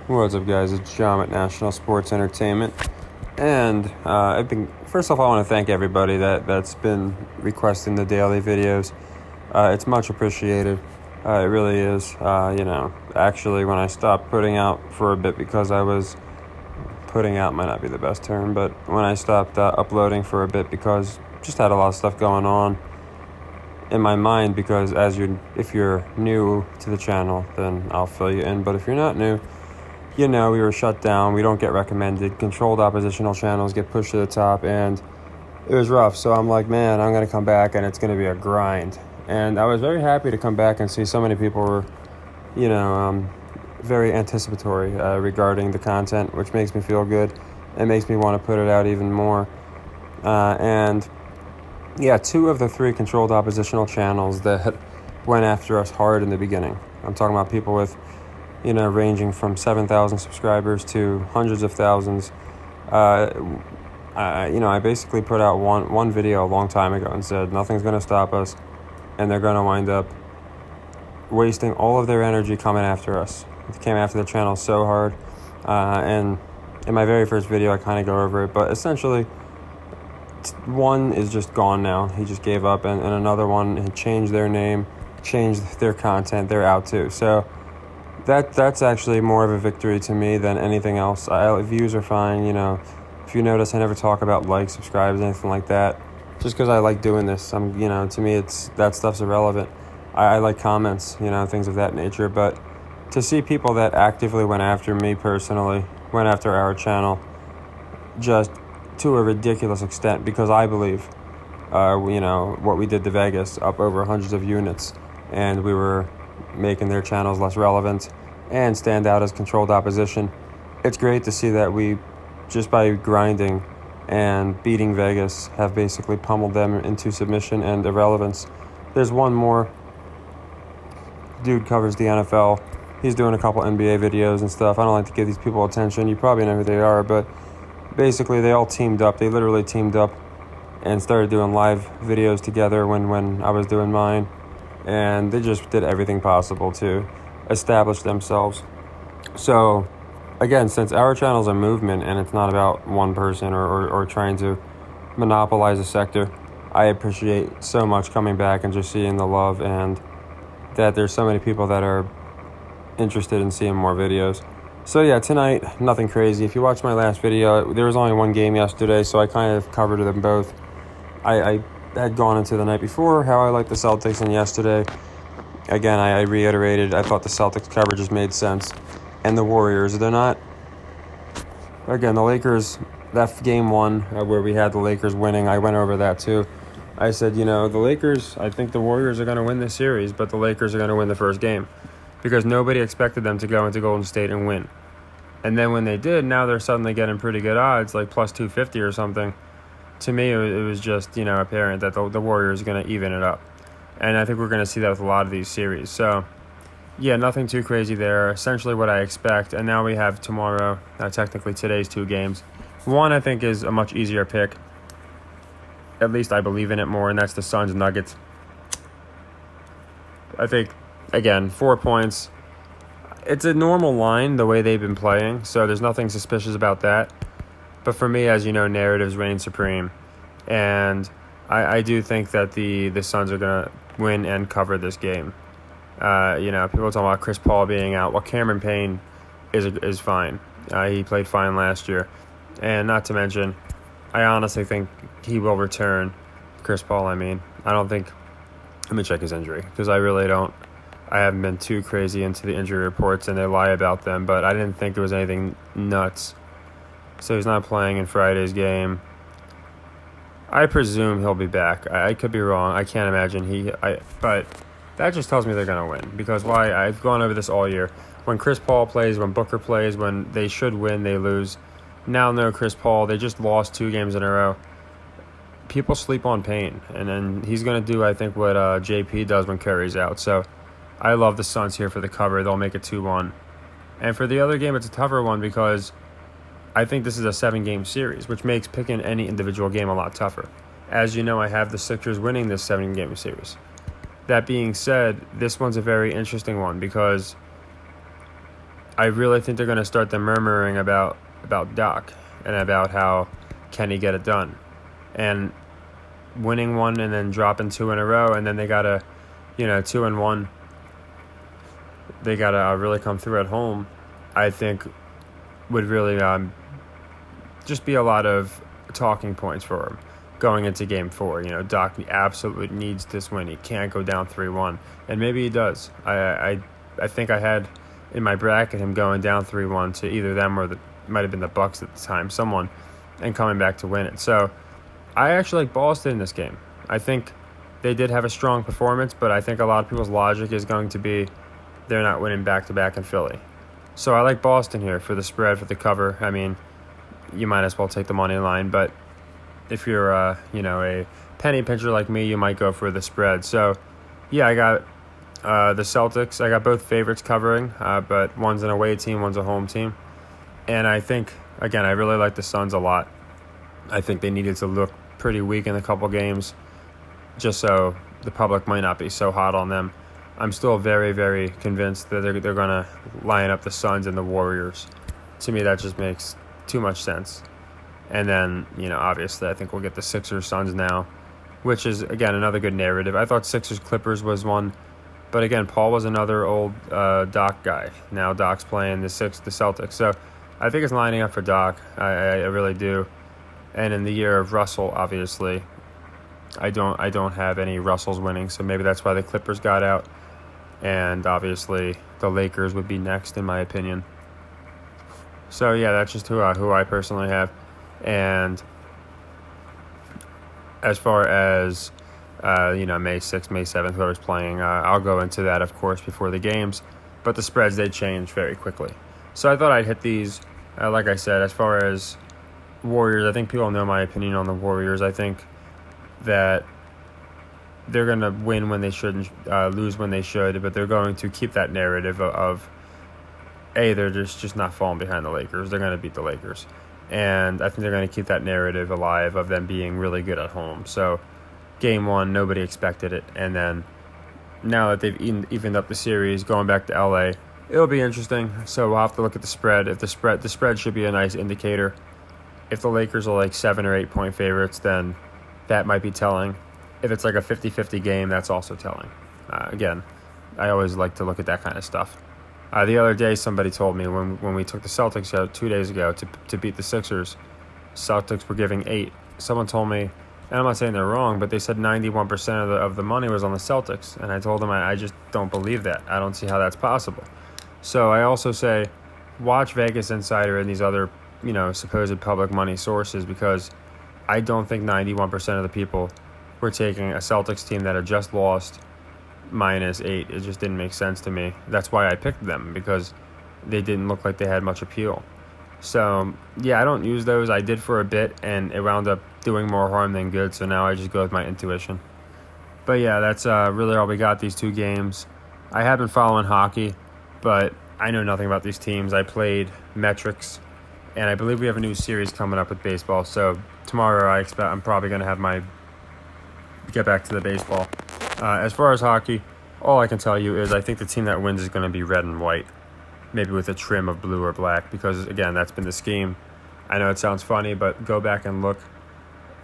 What's up, guys? It's John at National Sports Entertainment, and first off, I want to thank everybody that's been requesting the daily videos. It's much appreciated. It really is. Actually, when I stopped putting out for a bit because I was putting out might not be the best term, but when I stopped uploading for a bit because just had a lot of stuff going on in my mind. Because if you're new to the channel, then I'll fill you in. But if you're not new, we were shut down. We don't get recommended. Controlled oppositional channels get pushed to the top, and it was rough. So I'm like, man, I'm going to come back, and it's going to be a grind. And I was very happy to come back and see so many people were, very anticipatory regarding the content, which makes me feel good. It makes me want to put it out even more. And yeah, 2 of the 3 controlled oppositional channels that went after us hard in the beginning. I'm talking about people with ranging from 7,000 subscribers to hundreds of thousands. I basically put out one video a long time ago and said nothing's going to stop us, and they're going to wind up wasting all of their energy coming after us. They came after the channel so hard, and in my very first video I kind of go over it, but essentially one is just gone now. He just gave up, and another one had changed their name, changed their content. They're out too. So that's actually more of a victory to me than anything else. Views are fine, If you notice, I never talk about likes, subscribes, anything like that, just because I like doing this. To me, that stuff's irrelevant. I like comments, things of that nature. But to see people that actively went after me personally, went after our channel, just to a ridiculous extent, because I believe, what we did to Vegas, up over hundreds of units, and we were making their channels less relevant and stand out as controlled opposition. It's great to see that we, just by grinding and beating Vegas, have basically pummeled them into submission and irrelevance. There's one more dude covers the NFL. He's doing a couple NBA videos and stuff. I don't like to give these people attention. You probably know who they are, but basically they all teamed up. They literally teamed up and started doing live videos together when I was doing mine. And they just did everything possible to establish themselves. So, again, since our channel's a movement and it's not about one person or trying to monopolize a sector, I appreciate so much coming back and just seeing the love, and that there's so many people that are interested in seeing more videos. So yeah, tonight, nothing crazy. If you watched my last video, there was only one game yesterday, so I kind of covered them both. I had gone into the night before how I liked the Celtics, and yesterday, again, I reiterated I thought the Celtics coverages made sense. And the Warriors, they're not. Again, the Lakers, that game 1 where we had the Lakers winning, I went over that too. I said, the Lakers, I think the Warriors are going to win this series, but the Lakers are going to win the first game because nobody expected them to go into Golden State and win. And then when they did, now they're suddenly getting pretty good odds, like plus 250 or something. To me, it was just, apparent that the Warriors are going to even it up. And I think we're going to see that with a lot of these series. So, yeah, nothing too crazy there. Essentially what I expect. And now we have tomorrow, technically today's 2 games. One, I think, is a much easier pick. At least I believe in it more, and that's the Suns Nuggets. I think, again, 4 points. It's a normal line, the way they've been playing, so there's nothing suspicious about that. But for me, as you know, narratives reign supreme. And I do think that the Suns are going to win and cover this game. People talk about Chris Paul being out. Well, Cameron Payne is fine. He played fine last year. And not to mention, I honestly think he will return. Chris Paul, I don't think... Let me check his injury, because I really don't... I haven't been too crazy into the injury reports, and they lie about them, but I didn't think it was anything nuts. So he's not playing in Friday's game. I presume he'll be back. I could be wrong. I can't imagine but that just tells me they're going to win. Because why? I've gone over this all year. When Chris Paul plays, when Booker plays, when they should win, they lose. Now no Chris Paul. They just lost 2 games in a row. People sleep on Payne. And then he's going to do, I think, what JP does when Curry's out. So I love the Suns here for the cover. They'll make it 2-1. And for the other game, it's a tougher one because I think this is a 7-game series, which makes picking any individual game a lot tougher. As you know, I have the Sixers winning this 7-game series. That being said, this one's a very interesting one because I really think they're going to start the murmuring about Doc and about how can he get it done. And winning one and then dropping 2 in a row, and then they got to, 2-1. They got to really come through at home, I think would really just be a lot of talking points for him going into Game 4. Doc absolutely needs this win. He can't go down 3-1, and maybe he does. I think I had in my bracket him going down 3-1 to either them or might have been the Bucks at the time, someone, and coming back to win it. So I actually like Boston in this game. I think they did have a strong performance, but I think a lot of people's logic is going to be they're not winning back-to-back in Philly. So I like Boston here for the spread, for the cover. I mean, you might as well take the money line, but if you're, a penny pincher like me, you might go for the spread. So, yeah, I got the Celtics. I got both favorites covering, but one's an away team, one's a home team. And I think, again, I really like the Suns a lot. I think they needed to look pretty weak in a couple games just so the public might not be so hot on them. I'm still very, very convinced that they're going to line up the Suns and the Warriors. To me, that just makes too much sense. And then, obviously, I think we'll get the Sixers-Suns now, which is, again, another good narrative. I thought Sixers-Clippers was one, but again, Paul was another old Doc guy. Now Doc's playing the Celtics. So I think it's lining up for Doc. I really do. And in the year of Russell, obviously, I don't have any Russells winning, so maybe that's why the Clippers got out. And obviously, the Lakers would be next, in my opinion. So yeah, that's just who I personally have. And as far as May 6th, May 7th, whoever's playing, I'll go into that, of course, before the games. But the spreads, they change very quickly. So I thought I'd hit these. Like I said, as far as Warriors, I think people know my opinion on the Warriors. I think that they're going to win when they shouldn't, lose when they should, but they're going to keep that narrative of they're just not falling behind the Lakers. They're going to beat the Lakers. And I think they're going to keep that narrative alive of them being really good at home. So Game 1, nobody expected it. And then now that they've evened up the series, going back to LA, it'll be interesting. So we'll have to look at the spread. If the spread should be a nice indicator. If the Lakers are like 7 or 8 point favorites, then that might be telling. If it's like a 50-50 game, that's also telling. Again, I always like to look at that kind of stuff. The other day, somebody told me when we took the Celtics out 2 days ago to beat the Sixers, Celtics were giving 8. Someone told me, and I'm not saying they're wrong, but they said 91% of the money was on the Celtics. And I told them I just don't believe that. I don't see how that's possible. So I also say watch Vegas Insider and these other, supposed public money sources, because I don't think 91% of the people were taking a Celtics team that had just lost -8. It just didn't make sense to me. That's why I picked them, because they didn't look like they had much appeal. So, yeah, I don't use those. I did for a bit, and it wound up doing more harm than good, so now I just go with my intuition. But, yeah, that's really all we got, these 2 games. I have been following hockey, but I know nothing about these teams. I played metrics, and I believe we have a new series coming up with baseball. So tomorrow I'm probably going to have get back to the baseball. As far as hockey, all I can tell you is I think the team that wins is going to be red and white, maybe with a trim of blue or black, because, again, that's been the scheme. I know it sounds funny, but go back and look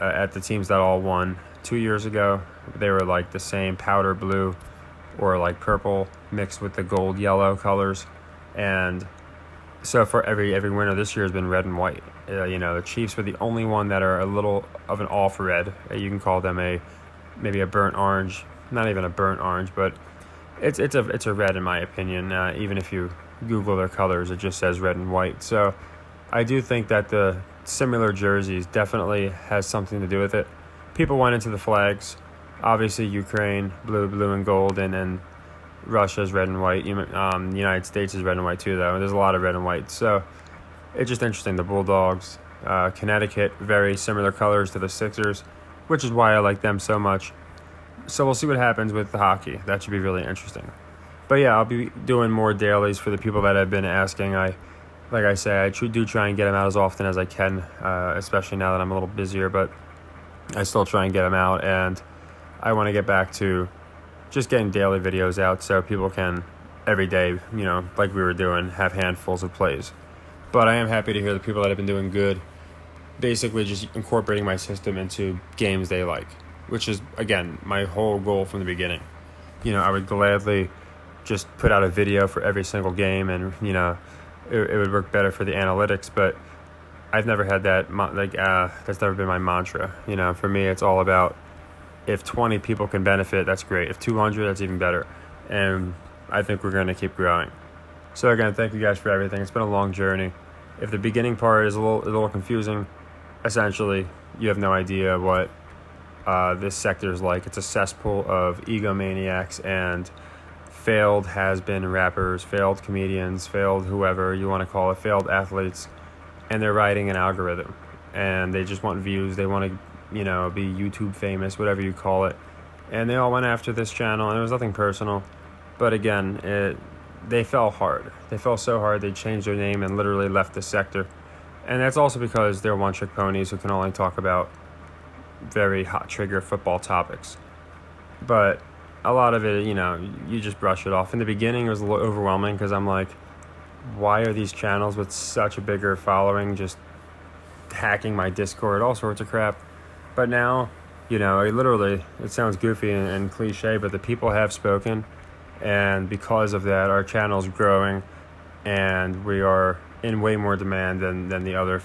at the teams that all won 2 years ago. They were like the same powder blue or like purple mixed with the gold yellow colors. And so for every winner this year has been red and white. The Chiefs were the only one that are a little of an off red. You can call them maybe a burnt orange. Not even a burnt orange, but it's a red in my opinion. Even if you Google their colors, it just says red and white. So I do think that the similar jerseys definitely has something to do with it. People went into the flags. Obviously, Ukraine, blue and gold, and then Russia's red and white. The United States is red and white too, though. There's a lot of red and white. So it's just interesting. The Bulldogs, Connecticut, very similar colors to the Sixers, which is why I like them so much. So we'll see what happens with the hockey. That should be really interesting. But yeah, I'll be doing more dailies for the people that have been asking. Like I say, I do try and get them out as often as I can, especially now that I'm a little busier, but I still try and get them out. And I want to get back to just getting daily videos out so people can every day, like we were doing, have handfuls of plays. But I am happy to hear the people that have been doing good, basically just incorporating my system into games they like, which is, again, my whole goal from the beginning. I would gladly just put out a video for every single game, and, it would work better for the analytics, but I've never had that, that's never been my mantra. For me, it's all about, if 20 people can benefit, that's great. If 200, that's even better. And I think we're going to keep growing. So again, thank you guys for everything. It's been a long journey. If the beginning part is a little confusing, essentially, you have no idea what this sector is like. It's a cesspool of egomaniacs and failed has-been rappers, failed comedians, failed whoever you want to call it, failed athletes, and they're riding an algorithm. And they just want views. They want to, be YouTube famous, whatever you call it. And they all went after this channel, and it was nothing personal. But again, they fell hard. They fell so hard they changed their name and literally left the sector. And that's also because they're one-trick ponies who can only talk about very hot trigger football topics. But a lot of it, you just brush it off. In the beginning, it was a little overwhelming because I'm like, why are these channels with such a bigger following just hacking my Discord, all sorts of crap? But now, it sounds goofy and cliche, but the people have spoken. And because of that, our channel's growing, and we are in way more demand than the other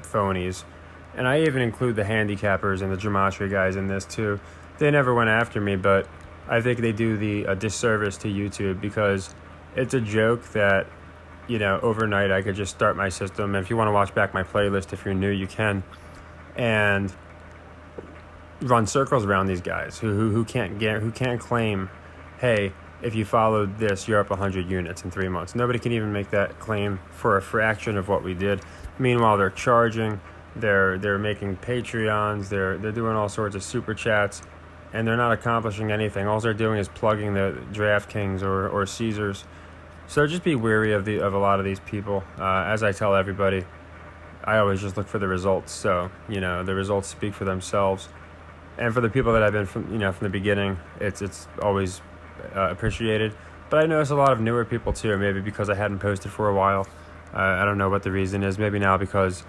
phonies. And I even include the handicappers and the gematria guys in this too. They never went after me, but I think they do a disservice to YouTube, because it's a joke that, overnight I could just start my system. And if you want to watch back my playlist, if you're new, you can, and run circles around these guys who can't claim, hey, if you followed this, you're up 100 units in 3 months. Nobody can even make that claim for a fraction of what we did. Meanwhile, they're charging, they're making Patreons, they're doing all sorts of super chats, and they're not accomplishing anything. All they're doing is plugging the DraftKings or Caesars. So just be wary of a lot of these people. As I tell everybody, I always just look for the results. So the results speak for themselves. And for the people that have been from the beginning, it's always appreciated. But I notice a lot of newer people too, maybe because I hadn't posted for a while. I don't know what the reason is. Maybe now because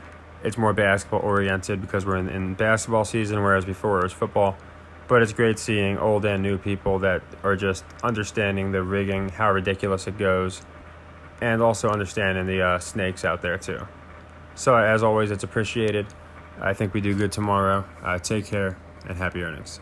it's more basketball oriented, because we're in basketball season, whereas before it was football. But it's great seeing old and new people that are just understanding the rigging, how ridiculous it goes, and also understanding the snakes out there too. So as always, it's appreciated. I think we do good tomorrow. Take care and happy earnings.